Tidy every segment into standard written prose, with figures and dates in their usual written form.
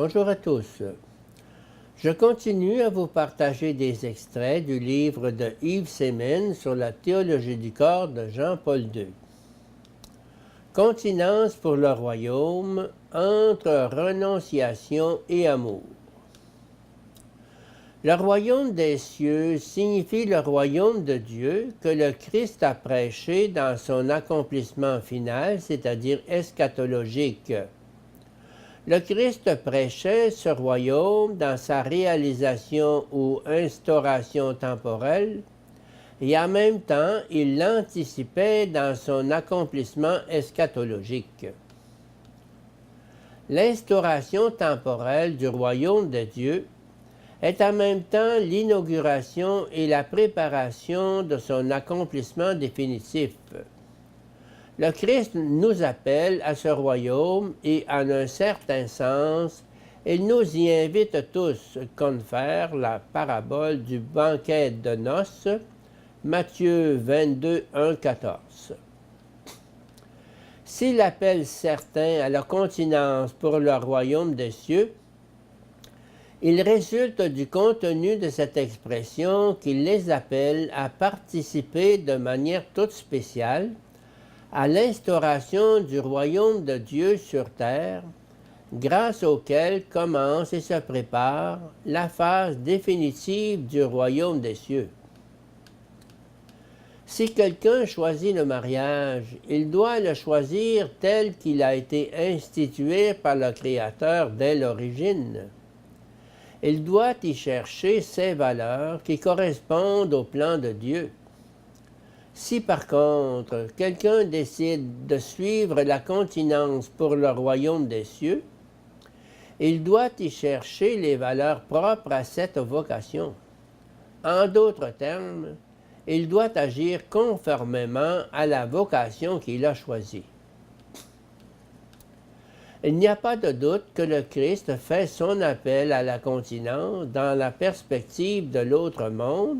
Bonjour à tous. Je continue à vous partager des extraits du livre de Yves Semen sur la théologie du corps de Jean-Paul II. Continence pour le royaume entre renonciation et amour. Le royaume des cieux signifie le royaume de Dieu que le Christ a prêché dans son accomplissement final, c'est-à-dire eschatologique. Le Christ prêchait ce royaume dans sa réalisation ou instauration temporelle, et en même temps, il l'anticipait dans son accomplissement eschatologique. L'instauration temporelle du royaume de Dieu est en même temps l'inauguration et la préparation de son accomplissement définitif. Le Christ nous appelle à ce royaume et, en un certain sens, il nous y invite tous, confère la parabole du banquet de noces, Matthieu 22, 1, 14. S'il appelle certains à la continence pour le royaume des cieux, il résulte du contenu de cette expression qu'il les appelle à participer de manière toute spéciale à l'instauration du royaume de Dieu sur terre, grâce auquel commence et se prépare la phase définitive du royaume des cieux. Si quelqu'un choisit le mariage, il doit le choisir tel qu'il a été institué par le Créateur dès l'origine. Il doit y chercher ces valeurs qui correspondent au plan de Dieu. Si par contre, quelqu'un décide de suivre la continence pour le royaume des cieux, il doit y chercher les valeurs propres à cette vocation. En d'autres termes, il doit agir conformément à la vocation qu'il a choisie. Il n'y a pas de doute que le Christ fait son appel à la continence dans la perspective de l'autre monde,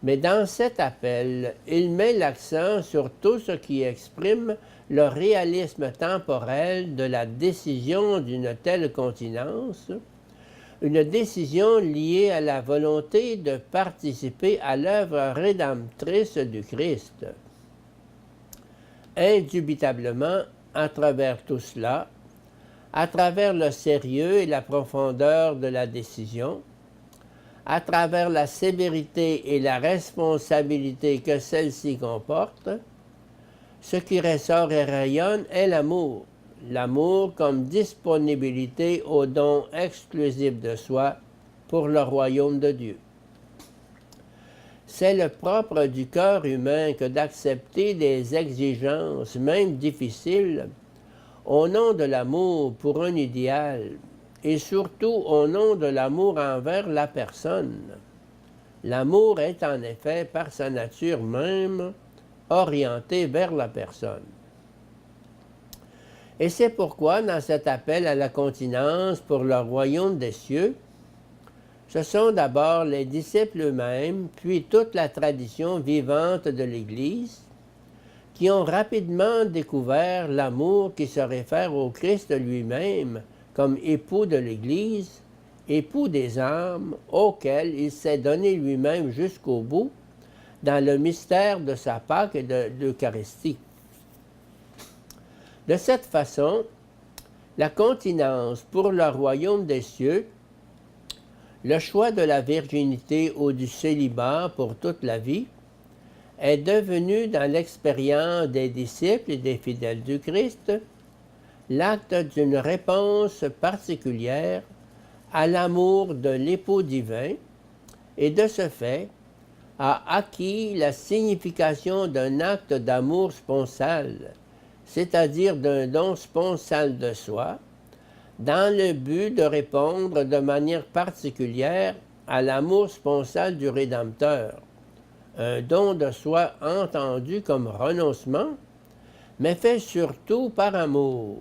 mais dans cet appel, il met l'accent sur tout ce qui exprime le réalisme temporel de la décision d'une telle continence, une décision liée à la volonté de participer à l'œuvre rédemptrice du Christ. Indubitablement, à travers tout cela, à travers le sérieux et la profondeur de la décision, à travers la sévérité et la responsabilité que celle-ci comporte, ce qui ressort et rayonne est l'amour. L'amour comme disponibilité au don exclusif de soi pour le royaume de Dieu. C'est le propre du cœur humain que d'accepter des exigences, même difficiles, au nom de l'amour pour un idéal, et surtout au nom de l'amour envers la personne. L'amour est en effet, par sa nature même, orienté vers la personne. Et c'est pourquoi, dans cet appel à la continence pour le royaume des cieux, ce sont d'abord les disciples eux-mêmes, puis toute la tradition vivante de l'Église, qui ont rapidement découvert l'amour qui se réfère au Christ lui-même comme époux de l'Église, époux des âmes, auquel il s'est donné lui-même jusqu'au bout dans le mystère de sa Pâque et de l'Eucharistie. De cette façon, la continence pour le royaume des cieux, le choix de la virginité ou du célibat pour toute la vie, est devenu dans l'expérience des disciples et des fidèles du Christ l'acte d'une réponse particulière à l'amour de l'époux divin et de ce fait a acquis la signification d'un acte d'amour sponsal, c'est-à-dire d'un don sponsal de soi, dans le but de répondre de manière particulière à l'amour sponsal du Rédempteur, un don de soi entendu comme renoncement, mais fait surtout par amour.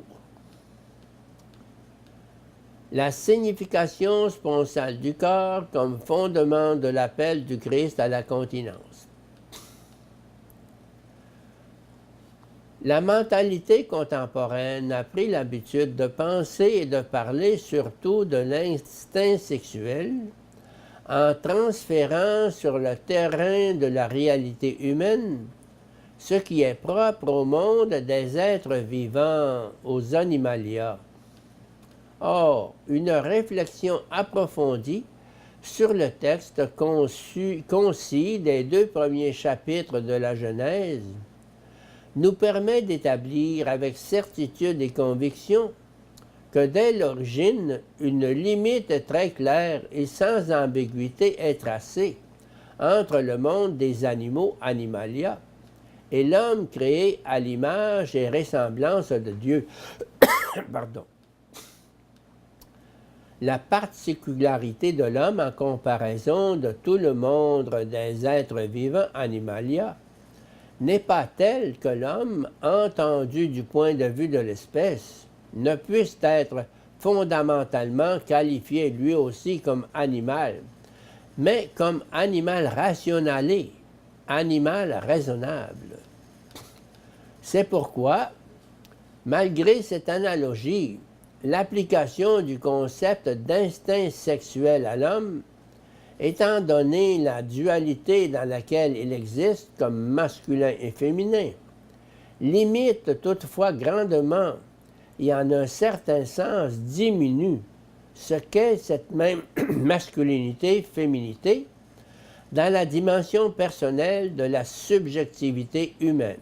La signification sponsale du corps comme fondement de l'appel du Christ à la continence. La mentalité contemporaine a pris l'habitude de penser et de parler surtout de l'instinct sexuel en transférant sur le terrain de la réalité humaine ce qui est propre au monde des êtres vivants, aux animalia. Or, une réflexion approfondie sur le texte concis des 2 premiers chapitres de la Genèse nous permet d'établir avec certitude et conviction que dès l'origine, une limite très claire et sans ambiguïté est tracée entre le monde des animaux, animalia, et l'homme créé à l'image et ressemblance de Dieu. Pardon. La particularité de l'homme en comparaison de tout le monde des êtres vivants, animalia, n'est pas telle que l'homme, entendu du point de vue de l'espèce, ne puisse être fondamentalement qualifié lui aussi comme animal, mais comme animal rationalé, animal raisonnable. C'est pourquoi, malgré cette analogie, l'application du concept d'instinct sexuel à l'homme, étant donné la dualité dans laquelle il existe comme masculin et féminin, limite toutefois grandement et en un certain sens diminue ce qu'est cette même masculinité-féminité dans la dimension personnelle de la subjectivité humaine.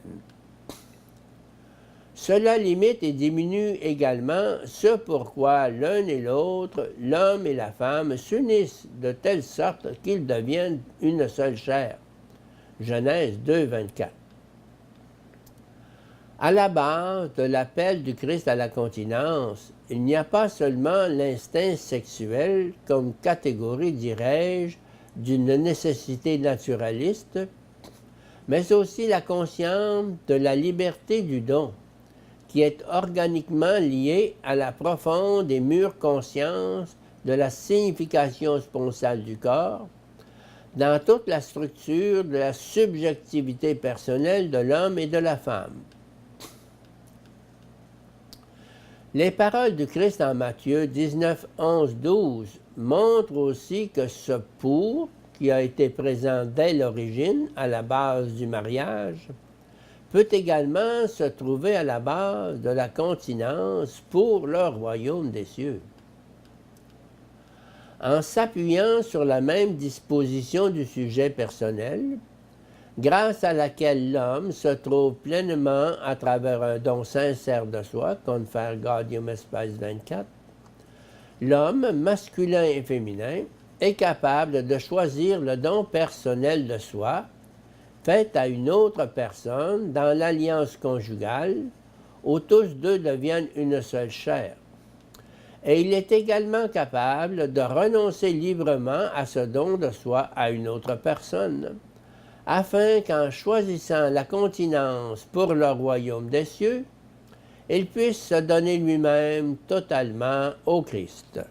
Cela limite et diminue également ce pourquoi l'un et l'autre, l'homme et la femme, s'unissent de telle sorte qu'ils deviennent une seule chair. Genèse 2, 24. À la base de l'appel du Christ à la continence, il n'y a pas seulement l'instinct sexuel comme catégorie, dirais-je, d'une nécessité naturaliste, mais aussi la conscience de la liberté du don, qui est organiquement liée à la profonde et mûre conscience de la signification sponsale du corps, dans toute la structure de la subjectivité personnelle de l'homme et de la femme. Les paroles du Christ en Matthieu 19, 11, 12 montrent aussi que ce « pour » qui a été présent dès l'origine, à la base du mariage, peut également se trouver à la base de la continence pour le royaume des cieux. En s'appuyant sur la même disposition du sujet personnel, grâce à laquelle l'homme se trouve pleinement à travers un don sincère de soi, Confère Gaudium Espèce 24, l'homme, masculin et féminin, est capable de choisir le don personnel de soi, fait à une autre personne dans l'alliance conjugale, où tous deux deviennent une seule chair. Et il est également capable de renoncer librement à ce don de soi à une autre personne, afin qu'en choisissant la continence pour le royaume des cieux, il puisse se donner lui-même totalement au Christ.